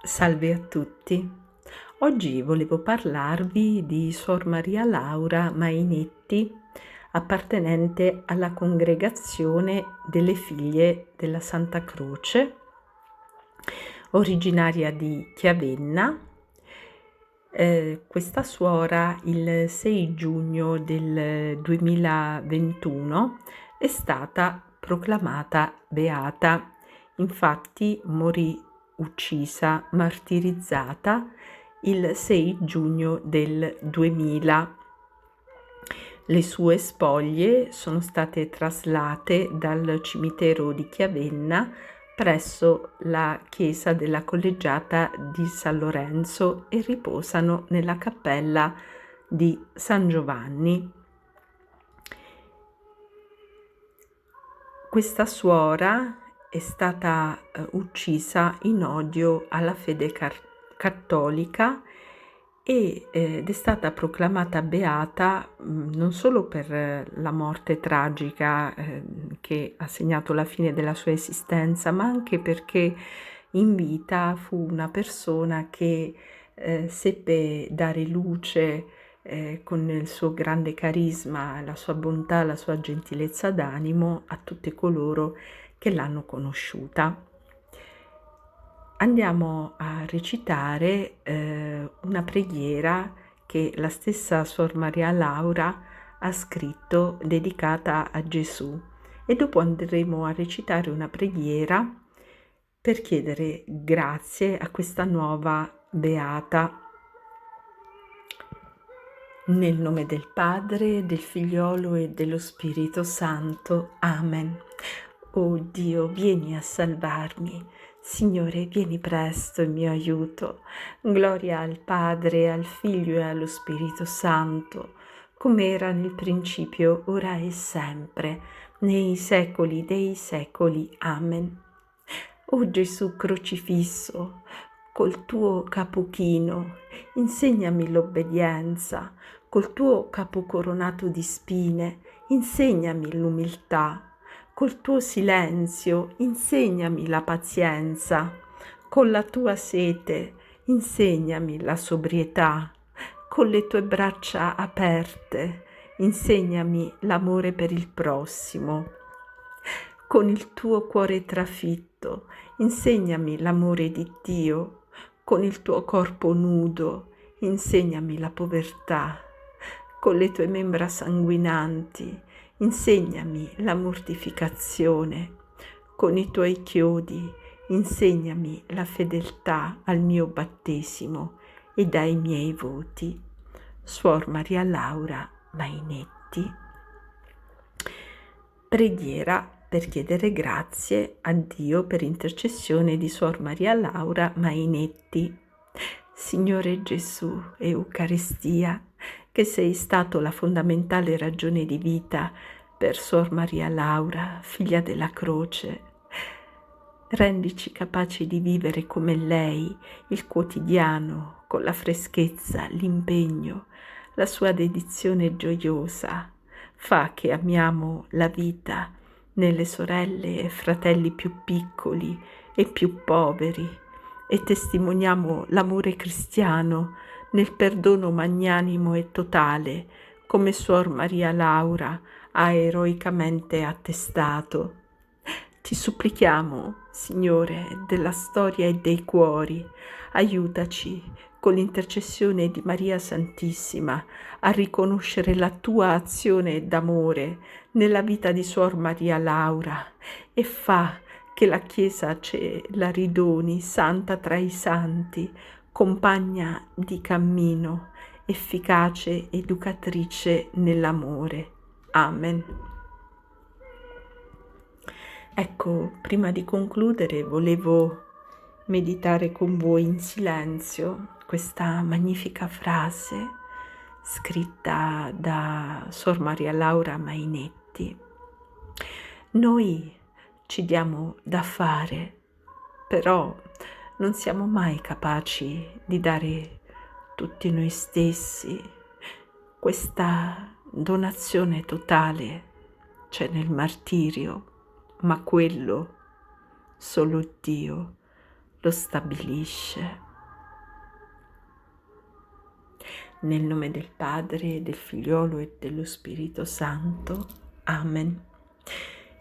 Salve a tutti. Oggi volevo parlarvi di Suor Maria Laura Mainetti, appartenente alla Congregazione delle Figlie della Santa Croce, originaria di Chiavenna. Questa suora il 6 giugno del 2021 è stata proclamata beata. Infatti morì uccisa, martirizzata il 6 giugno del 2000. Le sue spoglie sono state traslate dal cimitero di Chiavenna presso la chiesa della Collegiata di San Lorenzo e riposano nella cappella di San Giovanni. Questa suora è stata uccisa in odio alla fede cattolica ed è stata proclamata beata non solo per la morte tragica che ha segnato la fine della sua esistenza, ma anche perché in vita fu una persona che seppe dare luce con il suo grande carisma, la sua bontà, la sua gentilezza d'animo a tutti coloro che l'hanno conosciuta. Andiamo a recitare una preghiera che la stessa Suor Maria Laura ha scritto dedicata a Gesù e dopo andremo a recitare una preghiera per chiedere grazie a questa nuova beata. Nel nome del Padre, del Figliolo e dello Spirito Santo. Amen. Oh Dio, vieni a salvarmi. Signore, vieni presto in mio aiuto. Gloria al Padre, al Figlio e allo Spirito Santo, come era nel principio, ora e sempre, nei secoli dei secoli. Amen. O Gesù crocifisso, col tuo capo chino, insegnami l'obbedienza, col tuo capo coronato di spine, insegnami l'umiltà, col tuo silenzio, insegnami la pazienza, con la tua sete, insegnami la sobrietà, con le tue braccia aperte, insegnami l'amore per il prossimo, con il tuo cuore trafitto, insegnami l'amore di Dio, con il tuo corpo nudo, insegnami la povertà, con le tue membra sanguinanti, insegnami la mortificazione, con i tuoi chiodi, insegnami la fedeltà al mio battesimo e dai miei voti. Suor Maria Laura Mainetti. Preghiera per chiedere grazie a Dio per intercessione di Suor Maria Laura Mainetti. Signore Gesù, Eucaristia, che sei stato la fondamentale ragione di vita per Suor Maria Laura, figlia della croce, rendici capaci di vivere come lei il quotidiano, con la freschezza, l'impegno, la sua dedizione gioiosa. Fa che amiamo la vita nelle sorelle e fratelli più piccoli e più poveri e testimoniamo l'amore cristiano nel perdono magnanimo e totale, come Suor Maria Laura ha eroicamente attestato. Ti supplichiamo, Signore, della storia e dei cuori, aiutaci con l'intercessione di Maria Santissima a riconoscere la tua azione d'amore nella vita di Suor Maria Laura e fa che la Chiesa ce la ridoni santa tra i santi, compagna di cammino, efficace educatrice nell'amore. Amen. Ecco, prima di concludere volevo meditare con voi in silenzio questa magnifica frase scritta da Suor Maria Laura Mainetti. Noi ci diamo da fare, però non siamo mai capaci di dare tutti noi stessi. Questa donazione totale c'è nel martirio, ma quello solo Dio lo stabilisce. Nel nome del Padre, del Figliolo e dello Spirito Santo. Amen.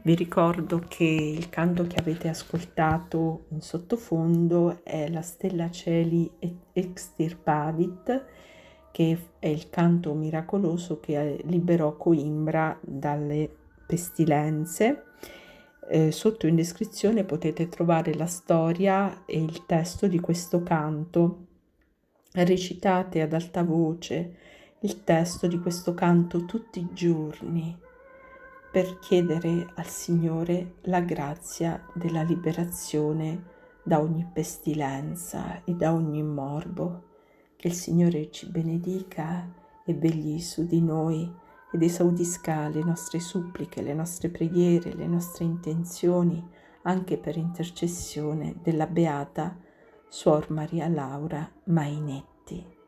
Vi ricordo che il canto che avete ascoltato in sottofondo è la Stella Celi Extirpavit, che è il canto miracoloso che liberò Coimbra dalle pestilenze. Sotto in descrizione potete trovare la storia e il testo di questo canto. Recitate ad alta voce il testo di questo canto tutti i giorni per chiedere al Signore la grazia della liberazione da ogni pestilenza e da ogni morbo. Che il Signore ci benedica e vegli su di noi ed esaudisca le nostre suppliche, le nostre preghiere, le nostre intenzioni, anche per intercessione della Beata Suor Maria Laura Mainetti.